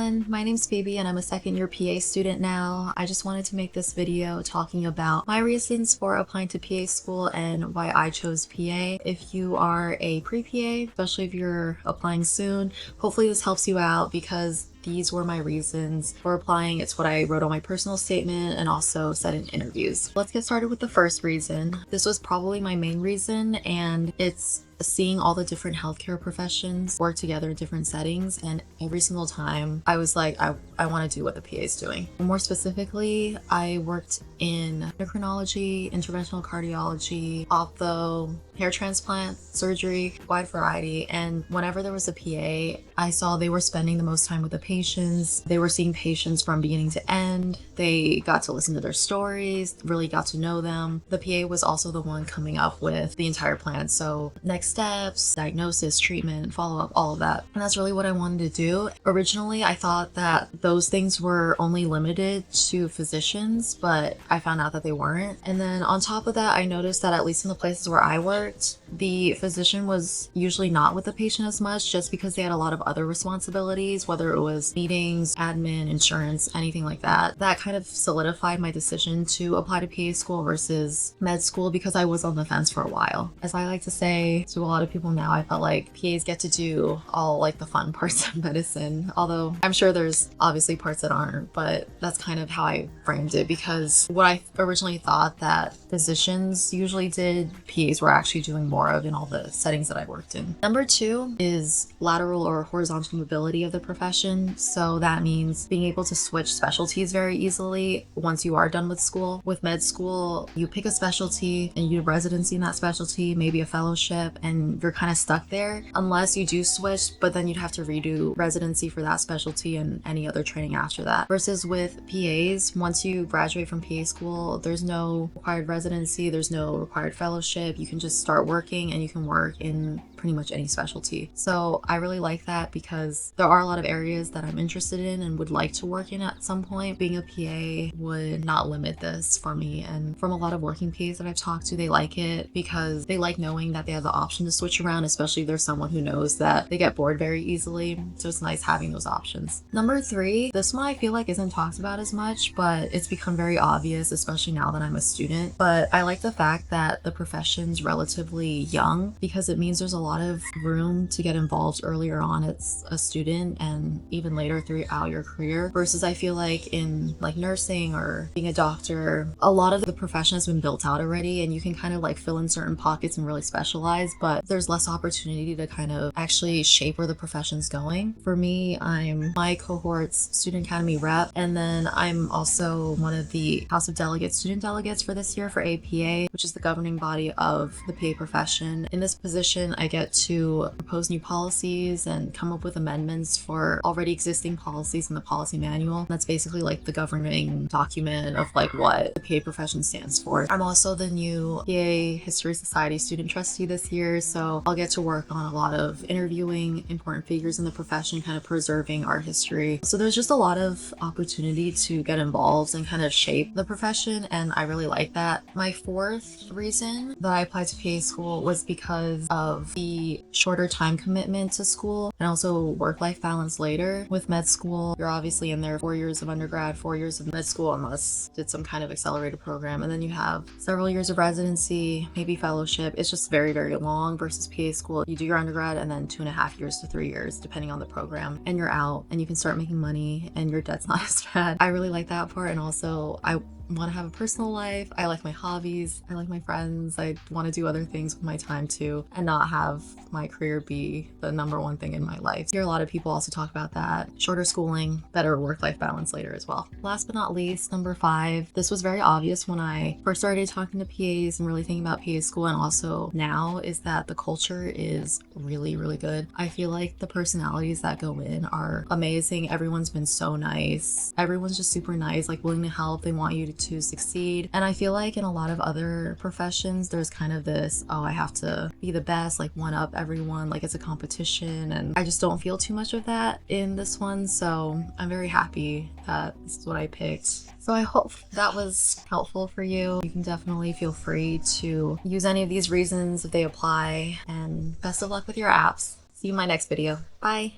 everyone, my name's Phoebe and I'm a second year PA student now. I just wanted to make this video talking about my reasons for applying to PA school and why I chose PA. If you are a pre-PA, especially if you're applying soon, hopefully this helps you out because these were my reasons for applying. It's what I wrote on my personal statement and also said in interviews. Let's get started with the first reason. This was probably my main reason, and it's seeing all the different healthcare professions work together in different settings, and every single time I was like, I want to do what the PA is doing. More specifically, I worked in endocrinology, interventional cardiology, ophtho, hair transplant, surgery, wide variety, and whenever there was a PA, I saw they were spending the most time with the patients. They were seeing patients from beginning to end. They got to listen to their stories, really got to know them. The PA was also the one coming up with the entire plan. So next steps, diagnosis, treatment, follow-up, all of that. And that's really what I wanted to do. Originally, I thought that those things were only limited to physicians, but I found out that they weren't. And then on top of that, I noticed that at least in the places where I worked, the physician was usually not with the patient as much just because they had a lot of other responsibilities, whether it was meetings, admin, insurance, anything like that. That kind of solidified my decision to apply to PA school versus med school because I was on the fence for a while. As I like to say to a lot of people now, I felt like PAs get to do all like the fun parts of medicine, although I'm sure there's obviously parts that aren't, but that's kind of how I framed it because what I originally thought that physicians usually did, PAs were actually doing more of in all the settings that I worked in. Number two is lateral or horizontal mobility of the profession. So that means being able to switch specialties very easily once you are done with school. With med school, you pick a specialty and you do residency in that specialty, maybe a fellowship, and you're kind of stuck there unless you do switch, but then you'd have to redo residency for that specialty and any other training after that. Versus with PAs, once you graduate from PA school, there's no required residency, there's no required fellowship. You can just start working and you can work in pretty much any specialty. So I really like that because there are a lot of areas that I'm interested in and would like to work in at some point. Being a PA would not limit this for me, and from a lot of working PAs that I've talked to, they like it because they like knowing that they have the option to switch around, especially if there's someone who knows that they get bored very easily. So it's nice having those options. Number three, this one I feel like isn't talked about as much, but it's become very obvious, especially now that I'm a student. But I like the fact that the profession's relatively young because it means there's a lot of room to get involved earlier on as a student and even later throughout your career, versus I feel like in like nursing or being a doctor, a lot of the profession has been built out already and you can kind of like fill in certain pockets and really specialize, but there's less opportunity to kind of actually shape where the profession's going. For me, I'm my cohort's student academy rep, and then I'm also one of the House of Delegates student delegates for this year for APA, which is the governing body of the PA profession. In this position, I get to propose new policies and come up with amendments for already existing policies in the policy manual. That's basically like the governing document of like what the PA profession stands for. I'm also the new PA History Society student trustee this year, so I'll get to work on a lot of interviewing important figures in the profession, kind of preserving art history. So there's just a lot of opportunity to get involved and kind of shape the profession, and I really like that. My fourth reason that I applied to PA school was because of the shorter time commitment to school and also work-life balance later. With med school, you're obviously in there 4 years of undergrad, 4 years of med school unless did some kind of accelerated program, and then you have several years of residency, maybe fellowship. It's just very, very long versus PA school. You do your undergrad and then 2.5 years to 3 years depending on the program, and you're out and you can start making money and your debt's not as bad. I really like that part, and also I want to have a personal life. I like my hobbies. I like my friends. I want to do other things with my time too and not have my career be the number one thing in my life. I hear a lot of people also talk about that. Shorter schooling, better work-life balance later as well. Last but not least, number five, this was very obvious when I first started talking to PAs and really thinking about PA school, and also now, is that the culture is really, really good. I feel like the personalities that go in are amazing. Everyone's been so nice. Everyone's just super nice, like willing to help. They want you to succeed. And I feel like in a lot of other professions, there's kind of this, oh, I have to be the best, like one up everyone, like it's a competition. And I just don't feel too much of that in this one. So I'm very happy that this is what I picked. So I hope that was helpful for you. You can definitely feel free to use any of these reasons if they apply, and best of luck with your apps. See you in my next video. Bye.